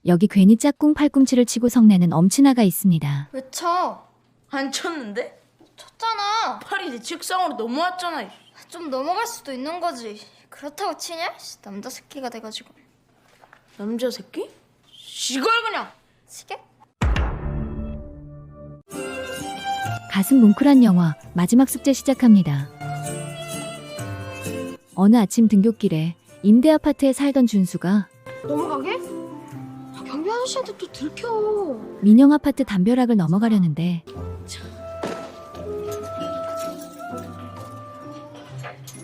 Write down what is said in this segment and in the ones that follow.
여기 괜히 짝꿍 팔꿈치를 치고 성내는 엄친아가 있습니다. 왜 쳐? 안 쳤는데? 쳤잖아. 팔이 내 책상으로 넘어왔잖아. 좀 넘어갈 수도 있는 거지. 그렇다고 치냐? 남자 새끼가 돼가지고. 남자 새끼? 시걸 그냥. 치게? 가슴 뭉클한 영화 마지막 숙제 시작합니다. 어느 아침 등굣길에 임대 아파트에 살던 준수가 넘어가게? 경비 아저씨한테 또 들켜. 민영 아파트 담벼락을 넘어가려는데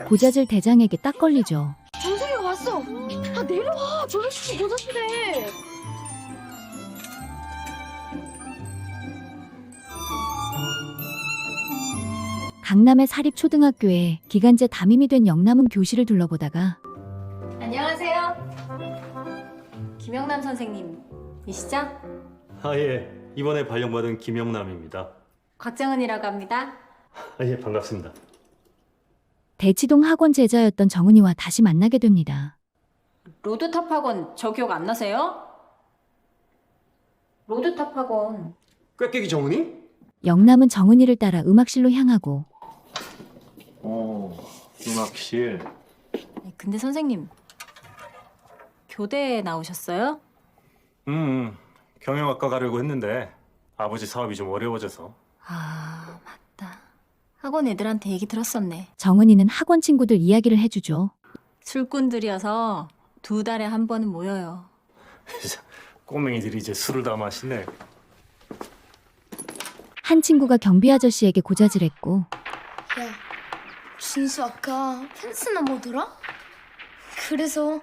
고자질 대장에게 딱 걸리죠. 준석이가 왔어. 아 내려와. 저 아저씨 고자질해. 강남의 사립초등학교에 기간제 담임이 된 영남은 교실을 둘러보다가 안녕하세요. 김영남 선생님이시죠? 아, 예. 이번에 발령받은 김영남입니다. 곽정은이라고 합니다. 아, 예, 반갑습니다. 대치동 학원 제자였던 정은이와 다시 만나게 됩니다. 로드탑 학원 저 기억 안 나세요? 로드탑 학원. 꾀깨기 정은이? 영남은 정은이를 따라 음악실로 향하고 음악실. 근데 선생님 교대 나오셨어요? 경영학과 가려고 했는데 아버지 사업이 좀 어려워져서. 아 맞다. 학원 애들한테 얘기 들었었네. 정은이는 학원 친구들 이야기를 해주죠. 술꾼들이어서 2달에 한 번은 모여요. 꼬맹이들이 이제 술을 다 마시네. 한 친구가 경비 아저씨에게 고자질했고 야, 준수 아까 펜스는 뭐더라? 그래서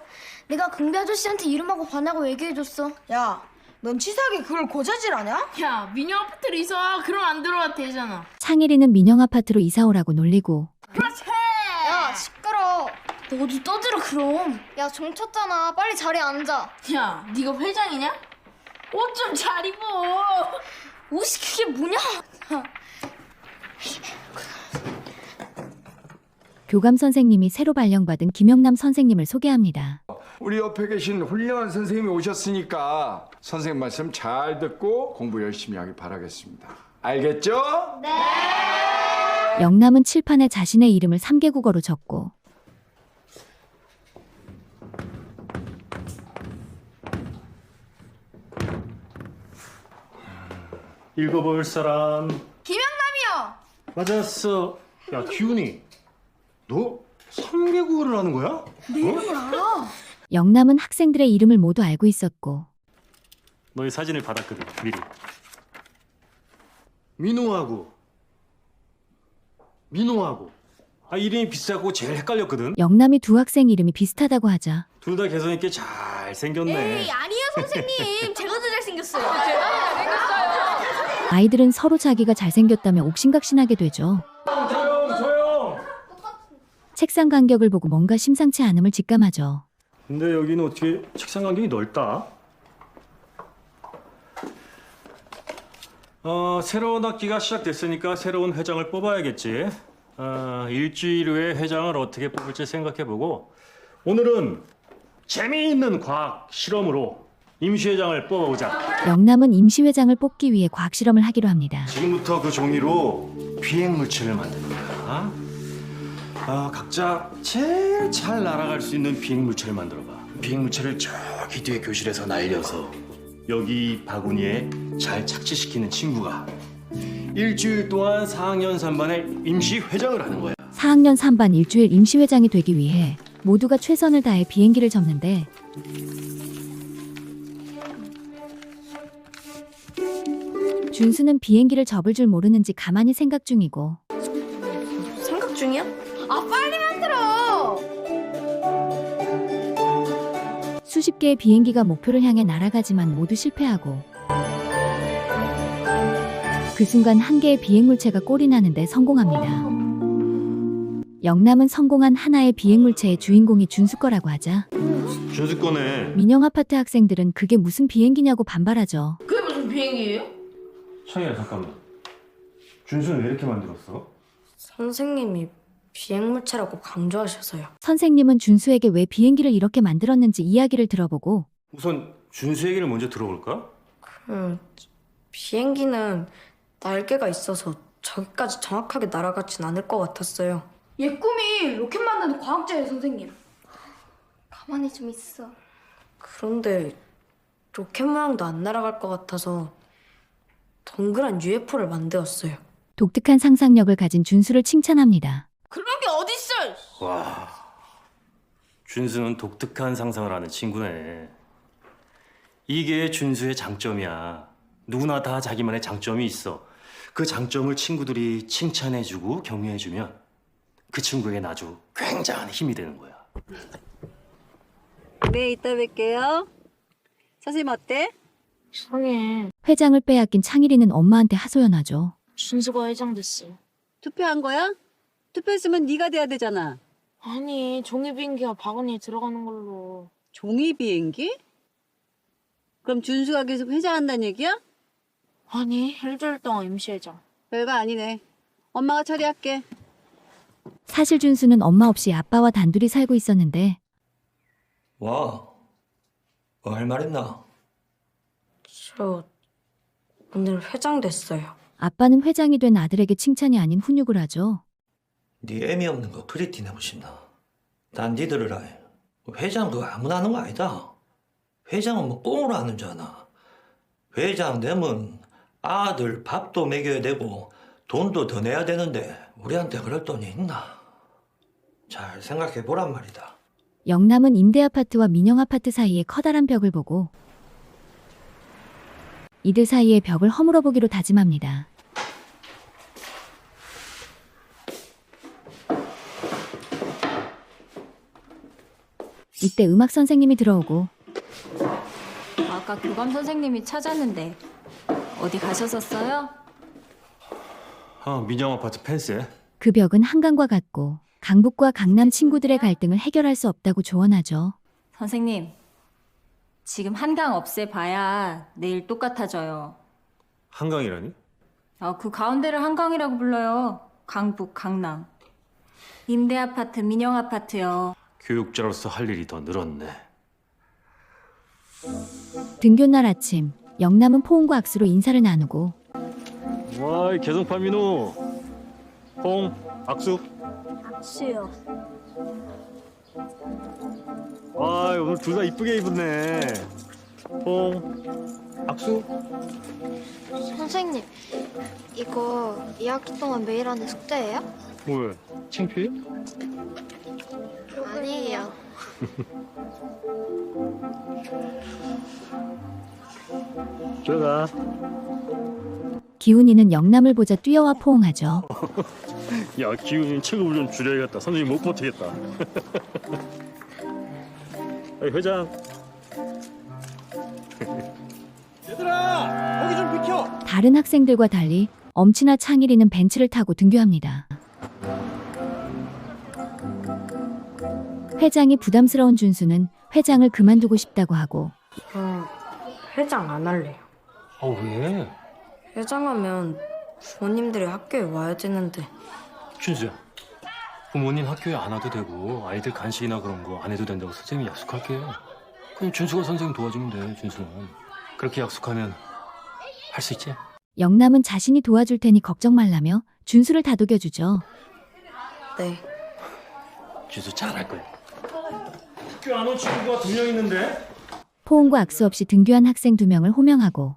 내가 경비 아저씨한테 이름하고 반하고 얘기해줬어. 야, 넌 치사하게 그걸 고자질하냐? 야, 민영 아파트로 이사. 그럼 안 들어와도 되잖아. 창일이는 민영 아파트로 이사 오라고 놀리고 야, 시끄러. 너도 떠들어 그럼. 야, 종 쳤잖아. 빨리 자리에 앉아. 야, 네가 회장이냐? 옷 좀 잘 입어. 옷이 그게 뭐냐? 교감 선생님이 새로 발령받은 김영남 선생님을 소개합니다. 우리 옆에 계신 훌륭한 선생님이 오셨으니까 선생님 말씀 잘 듣고 공부 열심히 하길 바라겠습니다. 알겠죠? 영남은 칠판에 자신의 이름을 3개국어로 적고 읽어볼 사람. 김영남이요. 맞았어. 야, 기훈이. 너 3개국어를 하는 거야? 영남은 학생들의 이름을 모두 알고 있었고 너의 사진을 받았거든, 미리. 민호하고 이름이 비슷하고 제일 헷갈렸거든. 영남이 두 학생 이름이 비슷하다고 하자 둘 다 개성 있게 잘 생겼네. 아니에요 선생님. 제가 더 잘생겼어요. 아이들은 서로 자기가 잘생겼다며 옥신각신하게 되죠. 조용. 책상 간격을 보고 뭔가 심상치 않음을 직감하죠. 근데 여기는 어떻게 책상 간격이 넓다? 새로운 학기가 시작됐으니까 새로운 회장을 뽑아야겠지. 일주일 후에 회장을 어떻게 뽑을지 생각해보고 오늘은 재미있는 과학 실험으로 임시회장을 뽑아보자. 영남은 임시회장을 뽑기 위해 과학실험을 하기로 합니다. 지금부터 그 종이로 비행물체를 만드는 거야. 각자 제일 잘 날아갈 수 있는 비행물체를 만들어봐. 비행물체를 저기 뒤에 교실에서 날려서 여기 바구니에 잘 착지시키는 친구가 일주일 동안 4학년 3반의 임시회장을 하는 거야. 4학년 3반 일주일 임시회장이 되기 위해 모두가 최선을 다해 비행기를 접는데 준수는 비행기를 접을 줄 모르는지 가만히 생각 중이고 생각 중이야? 아 빨리 만들어. 수십 개의 비행기가 목표를 향해 날아가지만 모두 실패하고 그 순간 한 개의 비행물체가 꼴이 나는데 성공합니다. 영남은 성공한 하나의 비행물체의 주인공이 준수 거라고 하자 준수 거네. 민영 아파트 학생들은 그게 무슨 비행기냐고 반발하죠. 그게 무슨 비행기예요? 창이야, 잠깐만. 준수는 왜 이렇게 만들었어? 선생님이 비행물체라고 강조하셔서요. 선생님은 준수에게 왜 비행기를 이렇게 만들었는지 이야기를 들어보고 우선 준수 얘기를 먼저 들어볼까? 비행기는 날개가 있어서 저기까지 정확하게 날아가진 않을 것 같았어요. 얘 꿈이 로켓 만드는 과학자예요, 선생님. 가만히 좀 있어. 그런데 로켓 모양도 안 날아갈 것 같아서 동그란 UFO를 만들었어요. 독특한 상상력을 가진 준수를 칭찬합니다. 그런 게 어딨어? 와, 준수는 독특한 상상을 하는 친구네. 이게 준수의 장점이야. 누구나 다 자기만의 장점이 있어. 그 장점을 친구들이 칭찬해주고 격려해주면 그 친구에겐 아주 굉장한 힘이 되는 거야. 네, 이따 뵐게요. 선생님 어때? 이상해. 회장을 빼앗긴 창일이는 엄마한테 하소연하죠. 준수가 회장 됐어. 투표한 거야? 투표했으면 네가 돼야 되잖아. 아니, 종이 비행기가 바구니에 들어가는 걸로. 종이 비행기? 그럼 준수가 계속 회장한다는 얘기야? 아니, 일주일 동안 임시회장. 별거 아니네. 엄마가 처리할게. 사실 준수는 엄마 없이 아빠와 단둘이 살고 있었는데 와, 뭐 할 말 있나? 저 오늘 회장 됐어요. 아빠는 회장이 된 아들에게 칭찬이 아닌 훈육을 하죠. 네 애미 없는 거 그리 티내고 싶나? 난 니들을 회장 그거 아무나 하는 거 아니다. 회장은 뭐 꽁으로 하는 줄 아나. 회장 되면 아들 밥도 먹여야 되고 돈도 더 내야 되는데 우리한테 그럴 돈이 있나? 잘 생각해 보란 말이다. 영남은 임대아파트와 민영아파트 사이의 커다란 벽을 보고 이들 사이의 벽을 허물어보기로 다짐합니다. 이때 음악 선생님이 들어오고 아까 교감 선생님이 찾았는데 어디 가셨었어요? 민영 아파트 펜스에. 그 벽은 한강과 같고 강북과 강남 친구들의 갈등을 해결할 수 없다고 조언하죠. 선생님, 지금 한강 없애봐야 내일 똑같아져요. 한강이라니? 그 가운데를 한강이라고 불러요. 강북, 강남. 임대아파트, 민영아파트요. 교육자로서 할 일이 더 늘었네. 등교날 아침, 영남은 포옹과 악수로 인사를 나누고 와, 개성파 민호. 뽕, 악수. 씨요. 와, 오늘 둘 다 이쁘게 입었네. 뽕, 악수. 선생님, 이거 2학기 동안 매일 하는 숙제예요? 왜? 창피해? 아니에요. 들어가. 기훈이는 영남을 보자 뛰어와 포옹하죠. 야, 기훈이 체급을 좀 줄여야겠다. 선생님 못 버티겠다. 아이, 회장. 얘들아, 거기 좀 비켜. 다른 학생들과 달리 엄친아 창일이는 벤츠를 타고 등교합니다. 회장이 부담스러운 준수는 회장을 그만두고 싶다고 하고 회장 안 할래요. 왜? 회장하면 부모님들이 학교에 와야 되는데. 준수야, 부모님 학교에 안 와도 되고 아이들 간식이나 그런 거 안 해도 된다고 선생님이 약속할게. 그냥 준수가 선생님 도와주면 돼. 준수는 그렇게 약속하면 할 수 있지? 영남은 자신이 도와줄 테니 걱정 말라며 준수를 다독여주죠. 네. 준수 잘할 거야. 학교 안 온 친구가 2명 있는데? 포옹과 악수 없이 등교한 학생 2명을 호명하고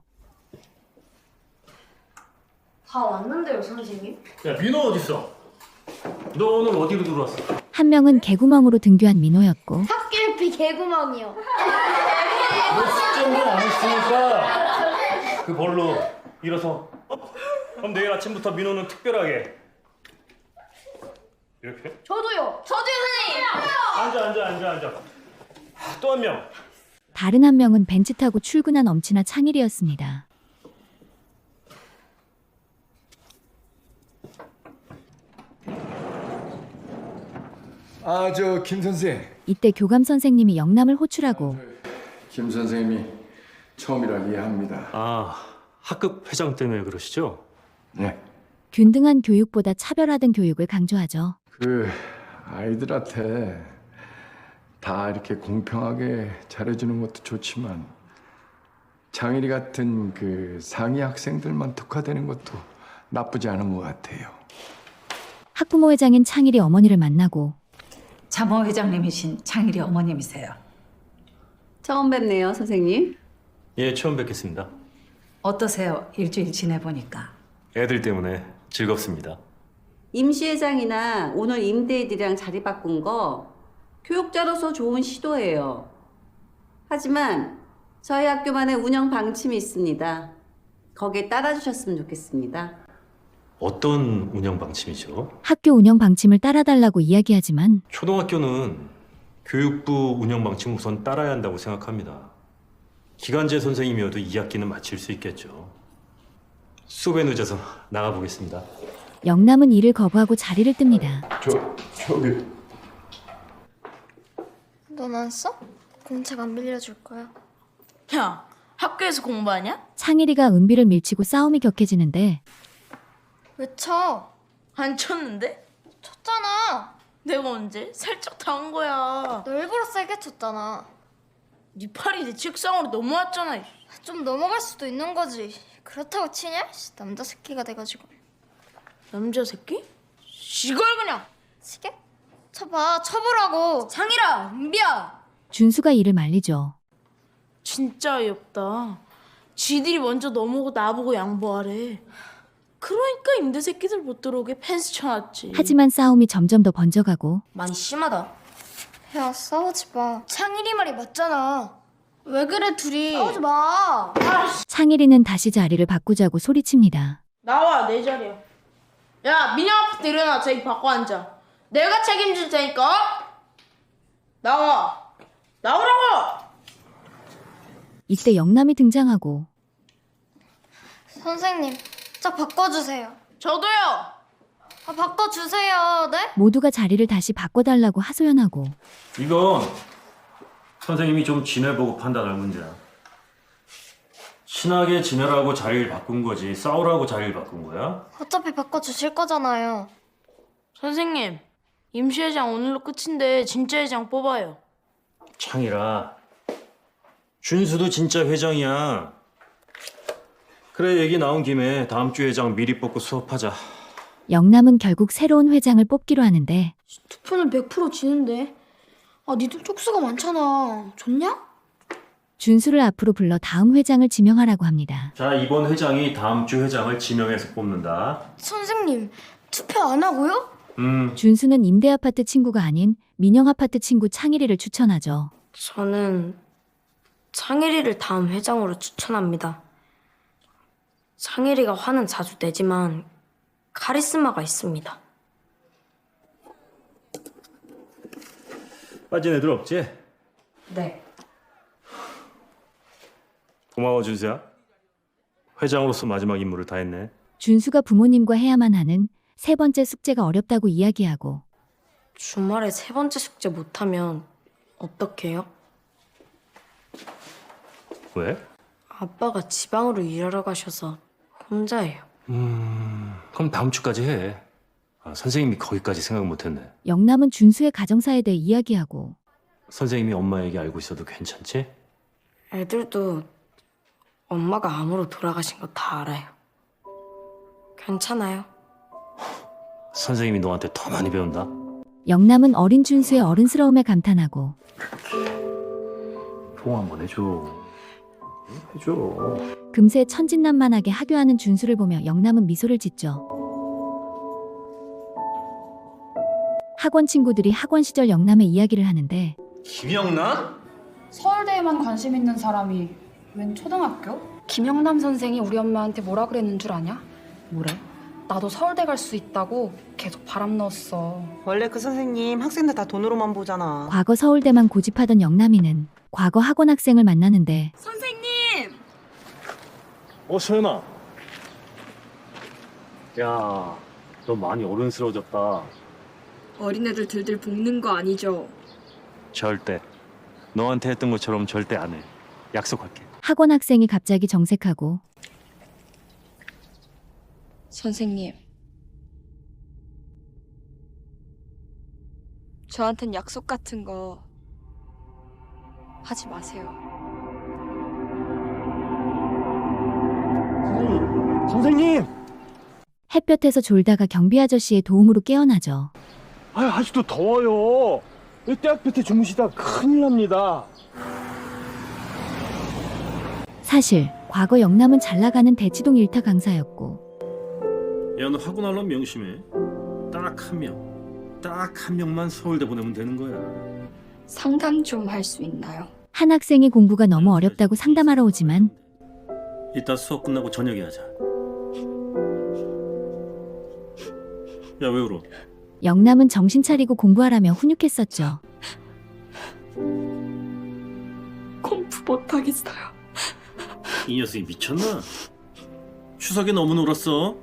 다 왔는데요, 선생님? 야, 민호 어딨어? 너 오늘 어디로 들어왔어? 한 명은 개구멍으로 등교한 민호였고 학길비 개구멍이요. 너 숙제는 안 했으니까 그 벌로 일어서. 그럼 내일 아침부터 민호는 특별하게 이렇게 저도요, 선생님. 앉아. 또 한 명. 다른 한 명은 벤츠 타고 출근한 엄친아 창일이었습니다. 저 김 선생. 이때 교감 선생님이 영남을 호출하고 김 선생님이 처음이라 이해합니다. 학급 회장 때문에 그러시죠? 네. 균등한 교육보다 차별화된 교육을 강조하죠. 그 아이들한테 다 이렇게 공평하게 잘해주는 것도 좋지만 장일이 같은 그 상위 학생들만 특화되는 것도 나쁘지 않은 것 같아요. 학부모 회장인 창일이 어머니를 만나고 자모 회장님이신 장일이 어머님이세요. 처음 뵙네요, 선생님. 예, 처음 뵙겠습니다. 어떠세요? 일주일 지내보니까. 애들 때문에 즐겁습니다. 임시 회장이나 오늘 임대애들이랑 자리 바꾼 거 교육자로서 좋은 시도예요. 하지만 저희 학교만의 운영 방침이 있습니다. 거기에 따라주셨으면 좋겠습니다. 어떤 운영 방침이죠? 학교 운영 방침을 따라달라고 이야기하지만 초등학교는 교육부 운영 방침 우선 따라야 한다고 생각합니다. 기간제 선생님이어도 2학기는 마칠 수 있겠죠. 수업에 늦어서 나가보겠습니다. 영남은 이를 거부하고 자리를 뜹니다. 저기 넌 안 써? 공책 안 빌려줄 거야. 야, 학교에서 공부하냐? 창일이가 은비를 밀치고 싸움이 격해지는데 왜 쳐? 안 쳤는데? 쳤잖아. 내가 언제? 살짝 당한 거야. 너 일부러 세게 쳤잖아. 네 팔이 내 책상으로 넘어왔잖아. 좀 넘어갈 수도 있는 거지. 그렇다고 치냐? 남자 새끼가 돼가지고. 남자 새끼? 이걸 그냥. 치게? 쳐봐. 쳐보라고. 장이라, 은비야. 준수가 이를 말리죠. 진짜 어이없다. 지들이 먼저 넘어오고 나보고 양보하래. 그러니까 임대 새끼들 못 들어오게 펜스 쳐놨지. 하지만 싸움이 점점 더 번져가고 많이 심하다. 야, 싸우지 마. 창일이 말이 맞잖아. 왜 그래, 둘이? 싸우지 마. 창일이는 다시 자리를 바꾸자고 소리칩니다. 나와, 내 자리야. 야, 민영 아파트 일어나. 저기 바꿔 앉아. 내가 책임질 테니까. 나와. 나오라고! 이때 영남이 등장하고 선생님, 저 바꿔주세요. 저도요. 아, 바꿔주세요. 네? 모두가 자리를 다시 바꿔달라고 하소연하고 이건 선생님이 좀 지내보고 판단할 문제야. 친하게 지내라고 자리를 바꾼 거지 싸우라고 자리를 바꾼 거야? 어차피 바꿔주실 거잖아요. 선생님, 임시회장 오늘로 끝인데 진짜 회장 뽑아요. 창이라 준수도 진짜 회장이야. 그래, 얘기 나온 김에 다음 주 회장 미리 뽑고 수업하자. 영남은 결국 새로운 회장을 뽑기로 하는데 투표는 100% 지는데. 아, 니들 쪽수가 많잖아. 좋냐? 준수를 앞으로 불러 다음 회장을 지명하라고 합니다. 자, 이번 회장이 다음 주 회장을 지명해서 뽑는다. 선생님, 투표 안 하고요? 준수는 임대아파트 친구가 아닌 민영아파트 친구 창일이를 추천하죠. 저는 창일이를 다음 회장으로 추천합니다. 창일이가 화는 자주 내지만 카리스마가 있습니다. 빠진 애들 없지? 네. 고마워, 준수야. 회장으로서 마지막 임무를 다 했네. 준수가 부모님과 해야만 하는 세 번째 숙제가 어렵다고 이야기하고 주말에 세 번째 숙제 못하면 어떡해요? 왜? 아빠가 지방으로 일하러 가셔서 혼자예요. 그럼 다음 주까지 해. 아, 선생님이 거기까지 생각 못했네. 영남은 준수의 가정사에 대해 이야기하고 선생님이 엄마 얘기 알고 있어도 괜찮지? 애들도 엄마가 암으로 돌아가신 거 다 알아요. 괜찮아요. 선생님이 너한테 더 많이 배운다. 영남은 어린 준수의 어른스러움에 감탄하고 포옹 한번 해줘. 해줘. 금세 천진난만하게 하교하는 준수를 보며 영남은 미소를 짓죠. 학원 친구들이 학원 시절 영남의 이야기를 하는데 김영란? 서울대에만 관심 있는 사람이 웬 초등학교? 김영남 선생이 우리 엄마한테 뭐라 그랬는 줄 아냐? 뭐래? 나도 서울대 갈 수 있다고 계속 바람 넣었어. 원래 그 선생님 학생들 다 돈으로만 보잖아. 과거 서울대만 고집하던 영남이는 과거 학원 학생을 만나는데 선생님! 소연아. 야, 너 많이 어른스러워졌다. 어린애들 들들 볶는 거 아니죠? 절대. 너한테 했던 것처럼 절대 안 해. 약속할게. 학원 학생이 갑자기 정색하고 선생님, 저한텐 약속 같은 거 하지 마세요. 햇볕에서 졸다가 경비 아저씨의 도움으로 깨어나죠. 아직도 더워요. 대학 끝에 주무시다 큰일 납니다. 사실 과거 영남은 잘 나가는 대치동 1타 강사였고 야, 너 하고 나면 명심해. 딱 한 명만 서울대 보내면 되는 거야. 상담 좀 할 수 있나요? 한 학생이 공부가 너무 어렵다고 상담하러 오지만 이따 수업 끝나고 저녁에 하자. 야, 왜 울어? 영남은 정신 차리고 공부하라며 훈육했었죠. 공부 못하겠어요. 이 녀석이 미쳤나? 추석에 너무 놀았어.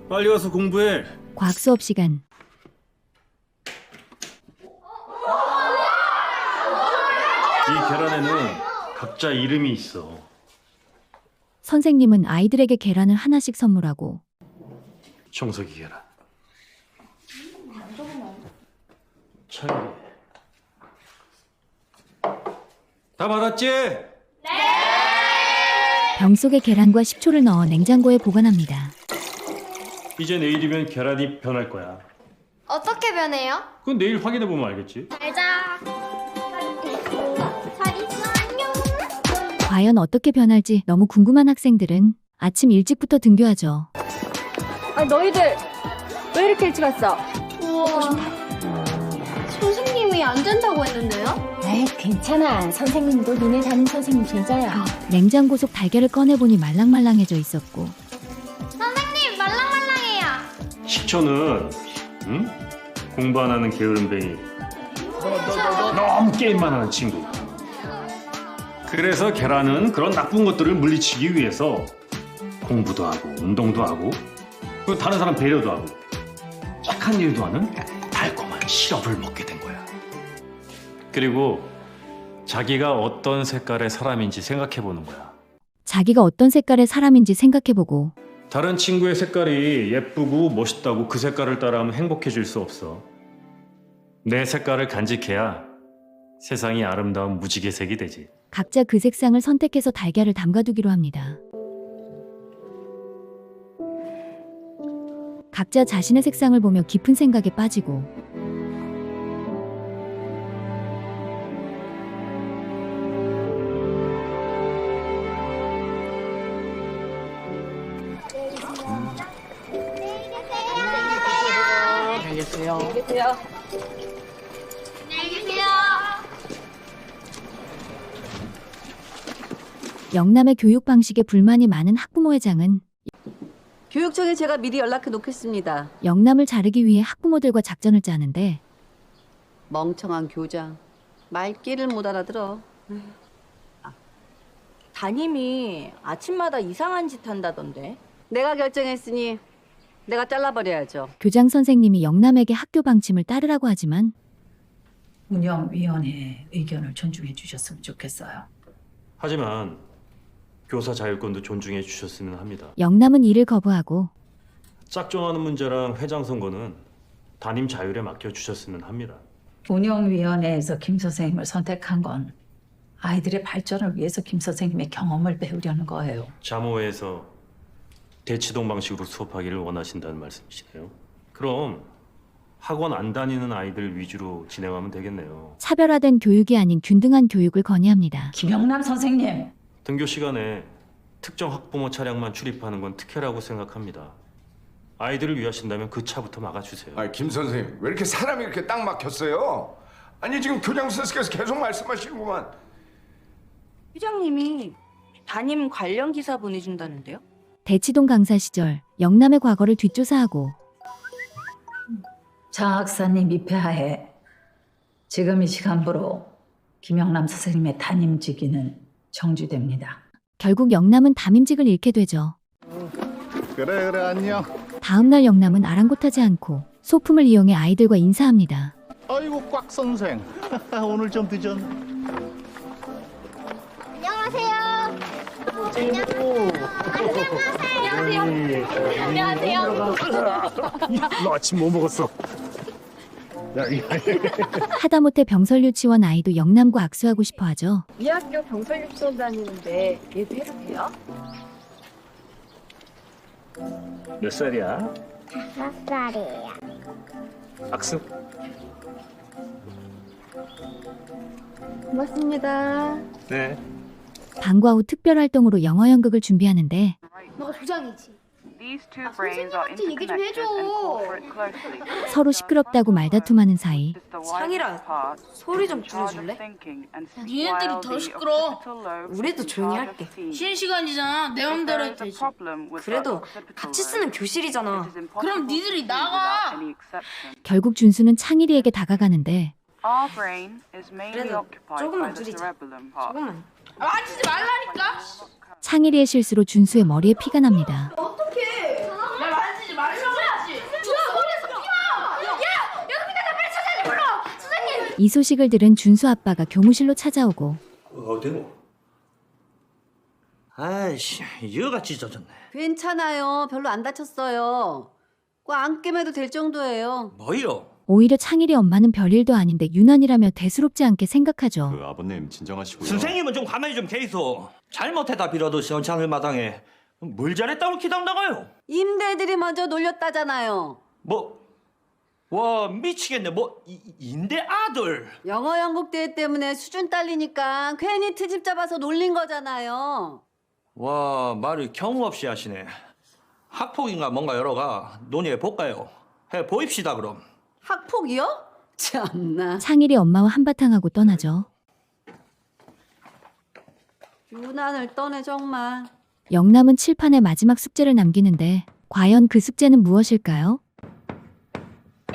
빨리 와서 공부해. 과학 수업 시간. 이 계란에는 각자 이름이 있어. 선생님은 아이들에게 계란을 하나씩 선물하고 청석이 계란. 찰리. 다 받았지? 병 속에 계란과 식초를 넣어 냉장고에 보관합니다. 이제 내일이면 계란이 변할 거야. 어떻게 변해요? 그건 내일 확인해 보면 알겠지. 잘자. 잘 있어. 안녕. 과연 어떻게 변할지 너무 궁금한 학생들은 아침 일찍부터 등교하죠. 너희들 왜 이렇게 일찍 왔어? 우와. 선생님이 안 된다고 했는데요? 에이, 괜찮아. 선생님도 니네 담임 선생님 제자야. 냉장고 속 달걀을 꺼내보니 말랑말랑해져 있었고 선생님 말랑말랑해요. 식초는 공부 안 하는 게으름뱅이. 너무 게임만 하는 친구. 그래서 계란은 그런 나쁜 것들을 물리치기 위해서 공부도 하고 운동도 하고 그리고 다른 사람 배려도 하고 착한 일도 하는 달콤한 시럽을 먹게 된 거야. 그리고 자기가 어떤 색깔의 사람인지 생각해 보는 거야. 자기가 어떤 색깔의 사람인지 생각해보고 다른 친구의 색깔이 예쁘고 멋있다고 그 색깔을 따라하면 행복해질 수 없어. 내 색깔을 간직해야 세상이 아름다운 무지개색이 되지. 각자 그 색상을 선택해서 달걀을 담가두기로 합니다. 각자 자신의 색상을 보며 깊은 생각에 빠지고 안녕히 계세요. 안녕히 계세요. 영남의 교육 방식에 불만이 많은 학부모회장은 교육청에 제가 미리 연락해 놓겠습니다. 영남을 자르기 위해 학부모들과 작전을 짜는데 멍청한 교장. 말귀를 못 알아들어. 담임이 아침마다 이상한 짓 한다던데. 내가 결정했으니 내가 잘라버려야죠. 교장 선생님이 영남에게 학교 방침을 따르라고 하지만 운영위원회의 의견을 존중해 주셨으면 좋겠어요. 하지만 교사 자율권도 존중해 주셨으면 합니다. 영남은 이를 거부하고 짝정하는 문제랑 회장 선거는 담임 자율에 맡겨 주셨으면 합니다. 운영위원회에서 김 선생님을 선택한 건 아이들의 발전을 위해서 김 선생님의 경험을 배우려는 거예요. 자모회에서 대치동 방식으로 수업하기를 원하신다는 말씀이시네요. 그럼 학원 안 다니는 아이들 위주로 진행하면 되겠네요. 차별화된 교육이 아닌 균등한 교육을 건의합니다. 김영남 선생님. 등교 시간에 특정 학부모 차량만 출입하는 건 특혜라고 생각합니다. 아이들을 위하신다면 그 차부터 막아주세요. 아, 김 선생님 왜 이렇게 사람이 이렇게 딱 막혔어요? 아니 지금 교장 선생님께서 계속 말씀하시는구만. 회장님이 담임 관련 기사 보내준다는데요? 대치동 강사 시절 영남의 과거를 뒷조사하고 장 학사님 입회하에 지금 이 시간부로 김영남 선생님의 담임직위는 정지됩니다. 결국 영남은 담임직을 잃게 되죠. 그래 안녕. 다음 날 영남은 아랑곳하지 않고 소품을 이용해 아이들과 인사합니다. 아이고 꽉 선생. 오늘 좀 늦었네. 안녕하세요. 너 아침 뭐 먹었어? 하다못해 병설 유치원 아이도 영남과 악수하고 싶어 하죠. 이 학교 병설 유치원 다니는데 얘도 해도 돼요? 몇 살이야? 5살이에요. 박수. 고맙습니다. 네. 방과 후 특별 활동으로 영어 연극을 준비하는데 너가 조장이지. 선생님한테 얘기 좀 해줘. 서로 시끄럽다고 말다툼하는 사이 창이라 소리 좀 줄여줄래? 니네들이 더 시끄러. 우리도 조용히 할게. 쉬는 시간이잖아. 내 맘대로 해도 되지. 그래도 같이 쓰는 교실이잖아. 그럼 니들이 나가. 결국 준수는 창일이에게 다가가는데 그래도 조금만 줄이자. 조금만. 만지지 말라니까. 창일이의 실수로 준수의 머리에 피가 납니다. 어떡해. 나 만지지 말라고 했지. 준수 머리에서 피나. 야, 여기다 빨리 선생님 불러. 선생님. 이 소식을 들은 준수 아빠가 교무실로 찾아오고 어디고? 아이씨, 여가 찢어졌네. 괜찮아요. 별로 안 다쳤어요. 꼭 안깨매도 될 정도예요. 뭐요? 오히려 창일이 엄마는 별일도 아닌데 유난이라며 대수롭지 않게 생각하죠. 그 아버님 진정하시고요. 선생님은 좀 가만히 좀 계이소. 잘못했다 빌어도 시원찮을 마당에 뭘 잘했다고 기당 나가요? 임대들이 먼저 놀렸다잖아요. 와 미치겠네. 인대 아들. 영어 연극 대회 때문에 수준 딸리니까 괜히 트집 잡아서 놀린 거잖아요. 와 말을 경우 없이 하시네. 학폭인가 뭔가 여러가 논의해 볼까요? 해 보입시다 그럼. 학폭이요? 참나. 창일이 엄마와 한바탕 하고 떠나죠. 유난을 떠내 정말. 영남은 칠판에 마지막 숙제를 남기는데 과연 그 숙제는 무엇일까요?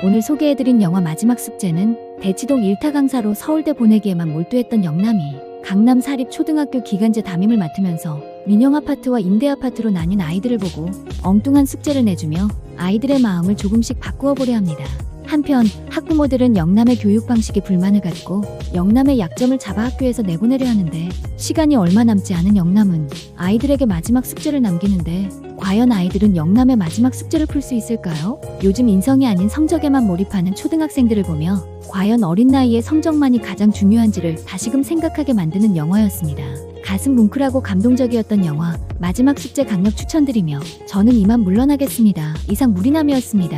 오늘 소개해드린 영화 마지막 숙제는 대치동 일타 강사로 서울대 보내기에만 몰두했던 영남이 강남 사립초등학교 기간제 담임을 맡으면서 민영아파트와 임대아파트로 나뉜 아이들을 보고 엉뚱한 숙제를 내주며 아이들의 마음을 조금씩 바꾸어 보려 합니다. 한편 학부모들은 영남의 교육 방식에 불만을 갖고 영남의 약점을 잡아 학교에서 내보내려 하는데 시간이 얼마 남지 않은 영남은 아이들에게 마지막 숙제를 남기는데 과연 아이들은 영남의 마지막 숙제를 풀 수 있을까요? 요즘 인성이 아닌 성적에만 몰입하는 초등학생들을 보며 과연 어린 나이에 성적만이 가장 중요한지를 다시금 생각하게 만드는 영화였습니다. 가슴 뭉클하고 감동적이었던 영화 마지막 숙제 강력 추천드리며 저는 이만 물러나겠습니다. 이상 무리남이었습니다.